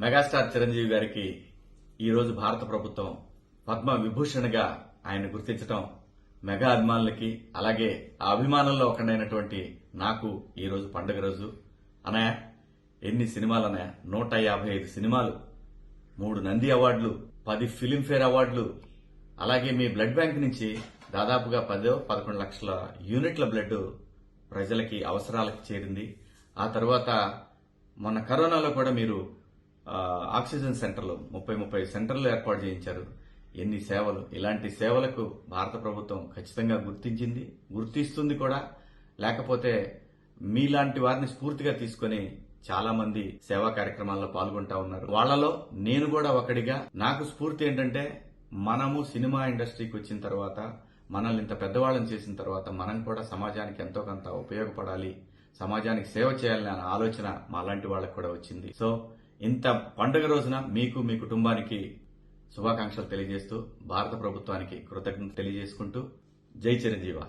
Megastar Chiranjeevi గారికి ఈరోజు భారత ప్రభుత్వం పద్మ విభూషణ్గా ఆయన గుర్తించడం మెగా అభిమానులకి అలాగే ఆ అభిమానుల్లో ఒకడైనటువంటి నాకు ఈరోజు పండుగ రోజు. అన్నయ్య, ఎన్ని సినిమాలు అన్నయ్య? 155 సినిమాలు, 3 నంది అవార్డులు, 10 ఫిలింఫేర్ అవార్డులు, అలాగే మీ బ్లడ్ బ్యాంక్ నుంచి దాదాపుగా 10-11 లక్షల యూనిట్ల బ్లడ్ ప్రజలకి అవసరాలకు చేరింది. ఆ తర్వాత మొన్న కరోనాలో కూడా మీరు ఆక్సిజన్ సెంటర్లు 30 సెంటర్లు ఏర్పాటు చేయించారు. ఎన్ని సేవలు! ఇలాంటి సేవలకు భారత ప్రభుత్వం ఖచ్చితంగా గుర్తించింది, గుర్తిస్తుంది కూడా. లేకపోతే మీలాంటి వారిని స్ఫూర్తిగా తీసుకుని చాలా మంది సేవా కార్యక్రమాల్లో పాల్గొంటా ఉన్నారు. వాళ్లలో నేను కూడా ఒకడిగా. నాకు స్ఫూర్తి ఏంటంటే, మనము సినిమా ఇండస్ట్రీకి వచ్చిన తర్వాత, మనల్ని ఇంత పెద్దవాళ్ళని చేసిన తర్వాత మనం కూడా సమాజానికి ఎంతో కొంత ఉపయోగపడాలి, సమాజానికి సేవ చేయాలనే ఆలోచన మాలాంటి వాళ్ళకి కూడా వచ్చింది. సో ఇంత పండుగ రోజున మీకు, మీ కుటుంబానికి శుభాకాంక్షలు తెలియజేస్తూ, భారత ప్రభుత్వానికి కృతజ్ఞతలు తెలియజేసుకుంటూ, జై చిరంజీవ.